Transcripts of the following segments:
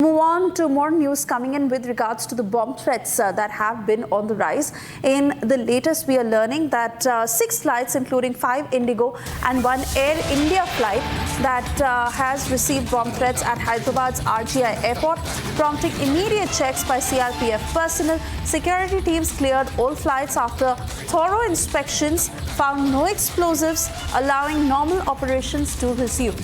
Move on to more news coming in with regards to the bomb threats that have been on the rise. In the latest, we are learning that 6 flights, including 5 Indigo and 1 Air India flight, that has received bomb threats at Hyderabad's RGI Airport, prompting immediate checks by CRPF personnel. Security teams cleared all flights after thorough inspections, found no explosives, allowing normal operations to resume.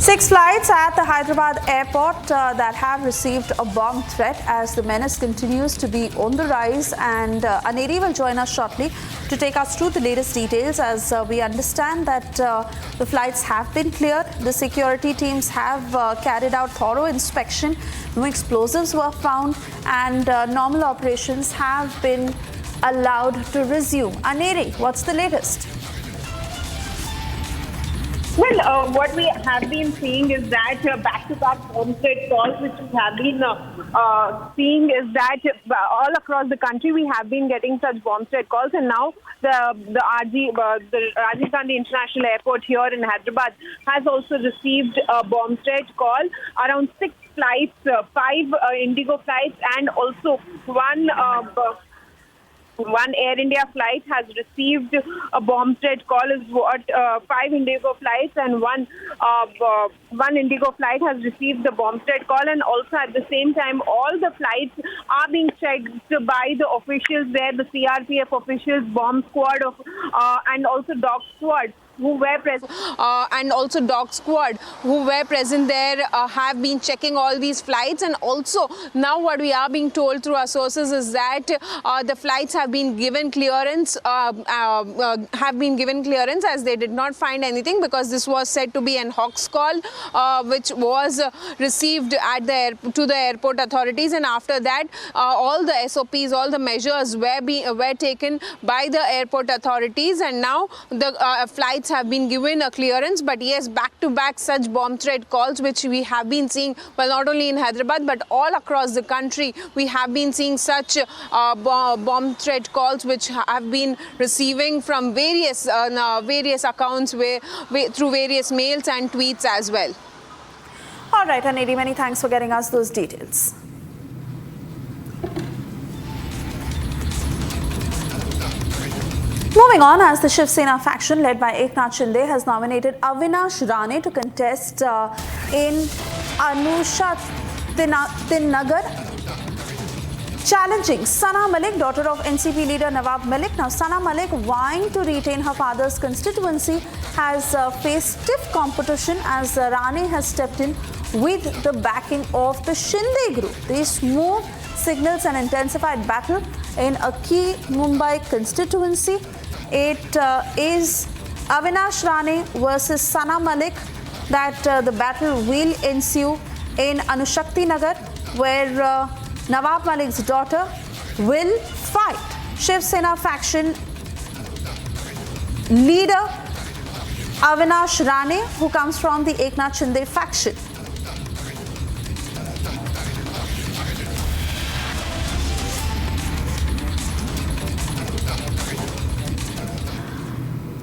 6 flights at the Hyderabad Airport that have received a bomb threat as the menace continues to be on the rise. And Aneri will join us shortly to take us through the latest details, as we understand that the flights have been cleared. The security teams have carried out thorough inspection. No explosives were found, and normal operations have been allowed to resume. Aneri, what's the latest? Well, what we have been seeing is that back-to-back bomb threat calls, which we have been seeing, is that all across the country we have been getting such bomb threat calls, and now the Rajiv Gandhi International Airport here in Hyderabad has also received a bomb threat call. Around 6 flights, 5 Indigo flights, and also one Air India flight has received a bomb threat call. Is what 5 Indigo flights and one Indigo flight has received the bomb threat call, and also at the same time all the flights are being checked by the officials there, the CRPF officials, bomb squad and also dog squad who were present there have been checking all these flights. And also now what we are being told through our sources is that the flights have been given clearance as they did not find anything, because this was said to be an hoax call which was received to the airport authorities, and after that all the SOPs, all the measures were taken by the airport authorities, and now the flights have been given a clearance. But yes, back-to-back such bomb threat calls which we have been seeing, well, not only in Hyderabad but all across the country, we have been seeing such bomb threat calls which have been receiving from various accounts through various mails and tweets as well. All right, Aneri, many thanks for getting us those details. Moving on, as the Shiv Sena faction led by Eknath Shinde has nominated Avinash Rane to contest in Anushakti Nagar, challenging Sana Malik, daughter of NCP leader Nawab Malik. Now, Sana Malik, vying to retain her father's constituency, has faced stiff competition as Rane has stepped in with the backing of the Shinde group. This move signals an intensified battle in a key Mumbai constituency. It is Avinash Rane versus Sana Malik that the battle will ensue in Anushakti Nagar, where Nawab Malik's daughter will fight Shiv Sena faction leader Avinash Rane, who comes from the Eknath Shinde faction.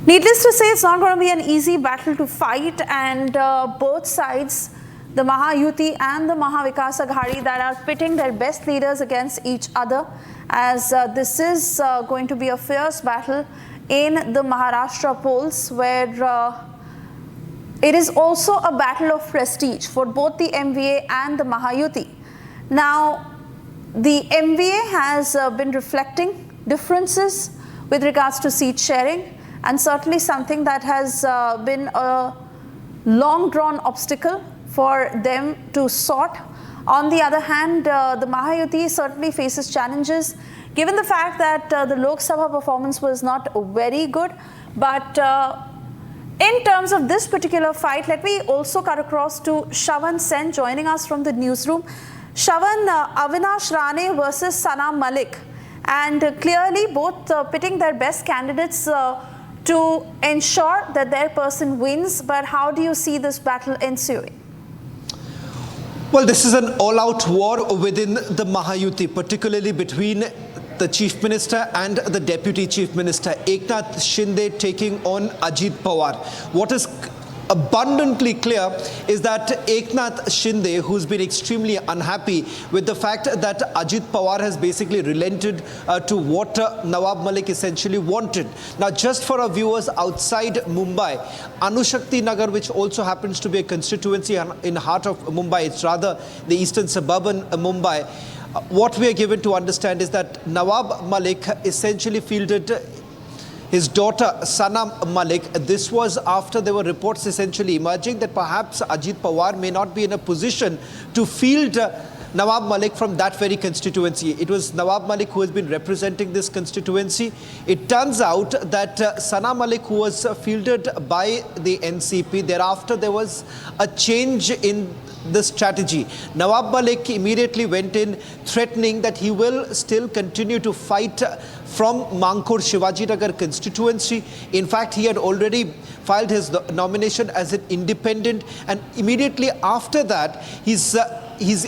Needless to say, it's not going to be an easy battle to fight, and both sides, the Mahayuti and the Mahavikas Aghadi, that are pitting their best leaders against each other, as this is going to be a fierce battle in the Maharashtra polls, where it is also a battle of prestige for both the MVA and the Mahayuti. Now, the MVA has been reflecting differences with regards to seat sharing, and certainly something that has been a long-drawn obstacle for them to sort. On the other hand, the Mahayuti certainly faces challenges, given the fact that the Lok Sabha performance was not very good. But in terms of this particular fight, let me also cut across to Shravan Sen joining us from the newsroom. Shravan, Avinash Rane versus Sana Malik, and clearly both pitting their best candidates to ensure that their person wins. But how do you see this battle ensuing? Well, this is an all-out war within the Mahayuti, particularly between the Chief Minister and the Deputy Chief Minister. Eknath Shinde taking on Ajit Pawar. What is abundantly clear is that Eknath Shinde, who's been extremely unhappy with the fact that Ajit Pawar has basically relented to what Nawab Malik essentially wanted. Now, just for our viewers outside Mumbai, Anushakti Nagar, which also happens to be a constituency in the heart of Mumbai, it's rather the eastern suburban Mumbai. What we are given to understand is that Nawab Malik essentially fielded his daughter Sana Malik. This was after there were reports essentially emerging that perhaps Ajit Pawar may not be in a position to field Nawab Malik from that very constituency. It was Nawab Malik who has been representing this constituency. It turns out that Sana Malik, who was fielded by the NCP, thereafter there was a change in the strategy. Nawab Malik immediately went in threatening that he will still continue to fight from Mankur Shivajinagar constituency. In fact, he had already filed his nomination as an independent, and immediately after that he's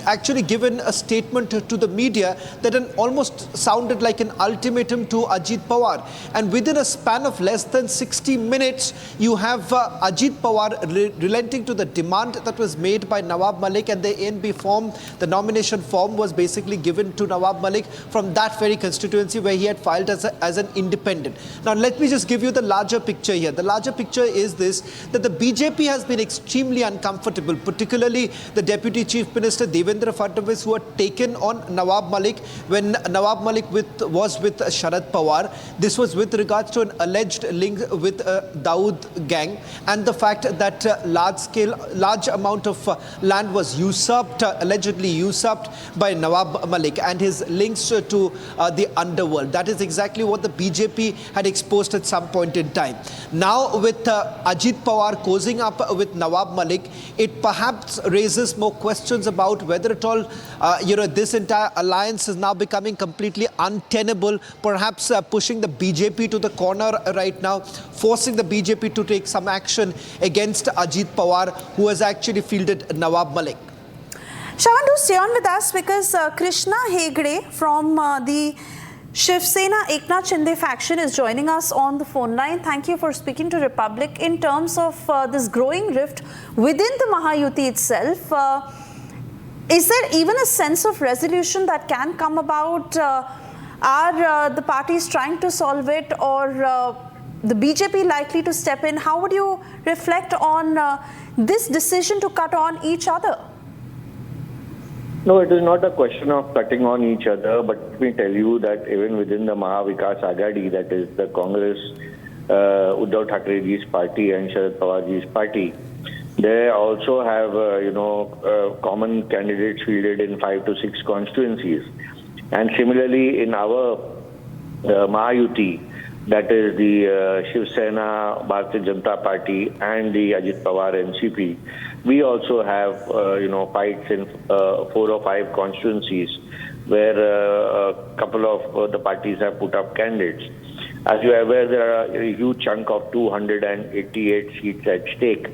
actually given a statement to the media that almost sounded like an ultimatum to Ajit Pawar. And within a span of less than 60 minutes, you have Ajit Pawar relenting to the demand that was made by Nawab Malik, and the ANB form, the nomination form, was basically given to Nawab Malik from that very constituency where he had filed as an independent. Now, let me just give you the larger picture here. The larger picture is this, that the BJP has been extremely uncomfortable, particularly the Deputy Chief Minister Devendra Fadnavis, who had taken on Nawab Malik when Nawab Malik was with Sharad Pawar. This was with regards to an alleged link with Dawood gang and the fact that large amount of land was usurped, allegedly usurped by Nawab Malik, and his links to the underworld. That is exactly what the BJP had exposed at some point in time. Now, with Ajit Pawar cozying up with Nawab Malik, it perhaps raises more questions about whether at all, this entire alliance is now becoming completely untenable, perhaps pushing the BJP to the corner right now, forcing the BJP to take some action against Ajit Pawar, who has actually fielded Nawab Malik. Shravan, do stay on with us because Krishna Hegde from the Shiv Sena Eknath Shinde faction is joining us on the phone line. Thank you for speaking to Republic. In terms of this growing rift within the Mahayuti itself, is there even a sense of resolution that can come about? Are the parties trying to solve it, or the BJP likely to step in? How would you reflect on this decision to cut on each other? No, it is not a question of cutting on each other, but let me tell you that even within the Mahavikas Aghadi, that is the Congress, Uddhav Thackerayji's party and Sharad Pawarji's party, they also have, common candidates fielded in 5 to 6 constituencies. And similarly, in our Mahayuti, that is the Shiv Sena, Bharatiya Janata Party and the Ajit Pawar NCP, we also have, fights in 4 or 5 constituencies where a couple of the parties have put up candidates. As you are aware, there are a huge chunk of 288 seats at stake,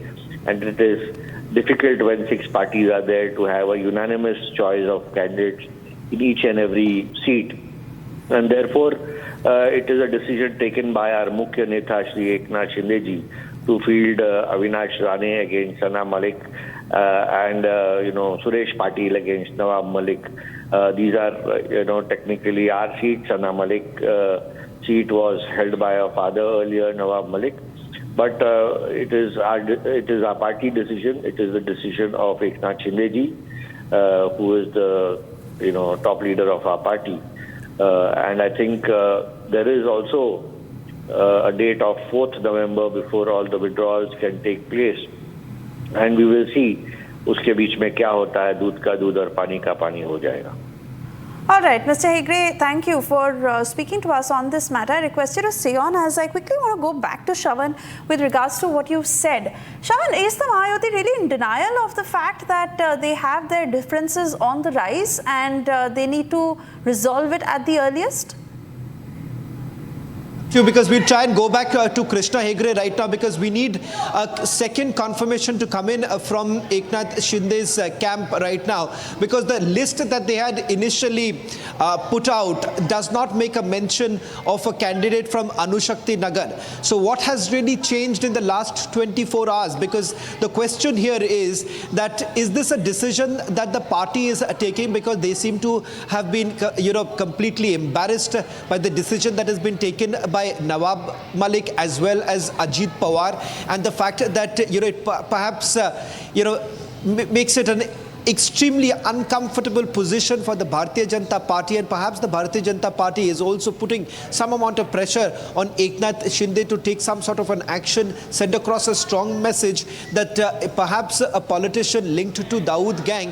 and it is difficult when 6 parties are there to have a unanimous choice of candidates in each and every seat. And therefore, it is a decision taken by our Mukhya Netha Shri Eknath Shinde ji to field Avinash Rane against Sana Malik and Suresh Patil against Nawab Malik. These are technically our seats. Sana Malik seat was held by our father earlier, Nawab Malik. But it is our party decision. It is the decision of Eknath Shinde ji, who is the top leader of our party. And I think there is also a date of 4th November before all the withdrawals can take place, and we will see उसके बीच में क्या होता है. दूध का दूध और पानी का पानी हो जाएगा. All right, Mr. Hegde, thank you for speaking to us on this matter. I request you to stay on as I quickly want to go back to Shravan with regards to what you said. Shravan, is the Mahayuti really in denial of the fact that they have their differences on the rise and they need to resolve it at the earliest? Because we'll try and go back to Krishna Hegde right now, because we need a second confirmation to come in from Eknath Shinde's camp right now, because the list that they had initially put out does not make a mention of a candidate from Anushakti Nagar. So what has really changed in the last 24 hours? Because the question here is that, is this a decision that the party is taking, because they seem to have been completely embarrassed by the decision that has been taken by Nawab Malik as well as Ajit Pawar, and the fact that it perhaps makes it an extremely uncomfortable position for the Bharatiya Janata Party, and perhaps the Bharatiya Janata Party is also putting some amount of pressure on Eknath Shinde to take some sort of an action, send across a strong message that perhaps a politician linked to Dawood gang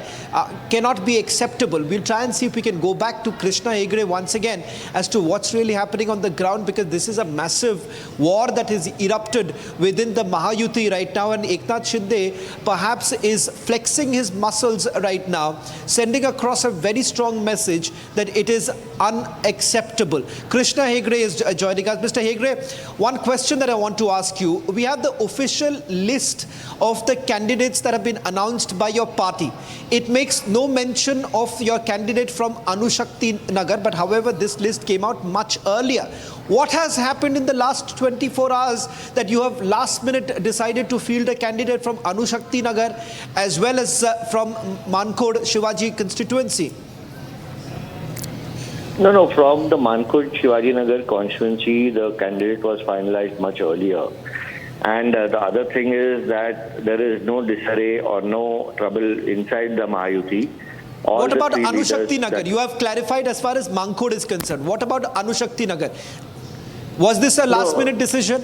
cannot be acceptable. We'll try and see if we can go back to Krishna Hegde once again as to what's really happening on the ground, because this is a massive war that has erupted within the Mahayuti right now, and Eknath Shinde perhaps is flexing his muscles right now, sending across a very strong message that it is unacceptable. Krishna Hegde is joining us. Mr. Hegde, one question that I want to ask you. We have the official list of the candidates that have been announced by your party. It makes no mention of your candidate from Anushakti Nagar, but however, this list came out much earlier. What has happened in the last 24 hours that you have last minute decided to field a candidate from Anushakti Nagar as well as from Mankod Shivaji constituency? No, from the Mankod Shivaji Nagar constituency, the candidate was finalized much earlier. And the other thing is that there is no disarray or no trouble inside the Mahayuti. What about Anushakti Nagar? You have clarified as far as Mankod is concerned. What about Anushakti Nagar? Was this a last minute decision?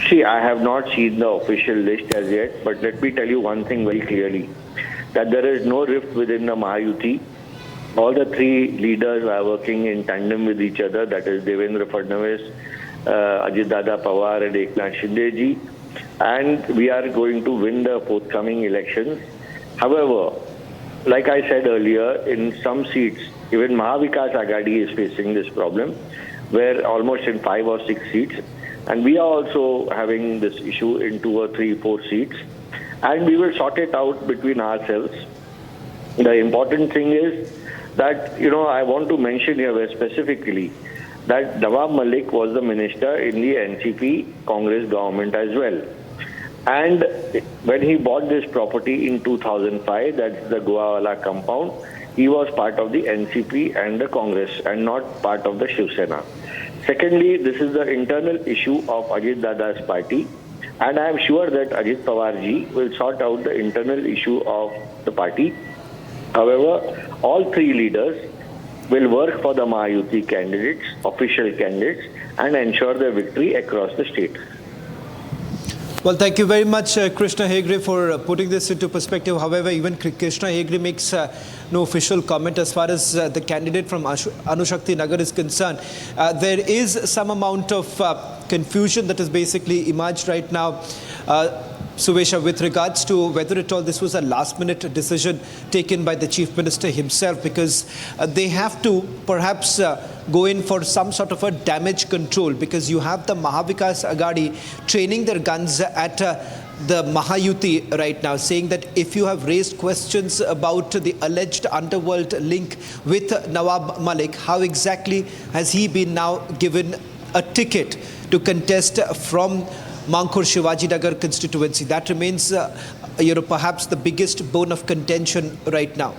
See, I have not seen the official list as yet, but let me tell you one thing very clearly, that there is no rift within the Mahayuti. All the three leaders are working in tandem with each other, that is Devendra Fadnavis, Ajit Dada Pawar and Eknath Shinde ji, and we are going to win the forthcoming elections. However, like I said earlier, in some seats, even Mahavikas Agadi is facing this problem, where almost in 5 or 6 seats, and we are also having this issue in 2 or 3, 4 seats, and we will sort it out between ourselves. The important thing is that, I want to mention here very specifically that Nawab Malik was the minister in the NCP Congress government as well. And when he bought this property in 2005, that's the Goawala compound, he was part of the NCP and the Congress and not part of the Shiv Sena. Secondly, this is the internal issue of Ajit Dada's party, and I am sure that Ajit Pawar ji will sort out the internal issue of the party. However, all three leaders will work for the Mahayuti candidates, official candidates, and ensure their victory across the state. Well, thank you very much, Krishna Hegde, for putting this into perspective. However, even Krishna Hegde makes no official comment as far as the candidate from Anushakti Nagar is concerned. There is some amount of confusion that has basically emerged right now, Suvesha, with regards to whether at all this was a last-minute decision taken by the Chief Minister himself, because they have to perhaps go in for some sort of a damage control, because you have the Mahavikas Agadi training their guns at the Mahayuti right now, saying that if you have raised questions about the alleged underworld link with Nawab Malik, how exactly has he been now given a ticket to contest from Mankod Shivaji Nagar constituency? That remains, perhaps the biggest bone of contention right now.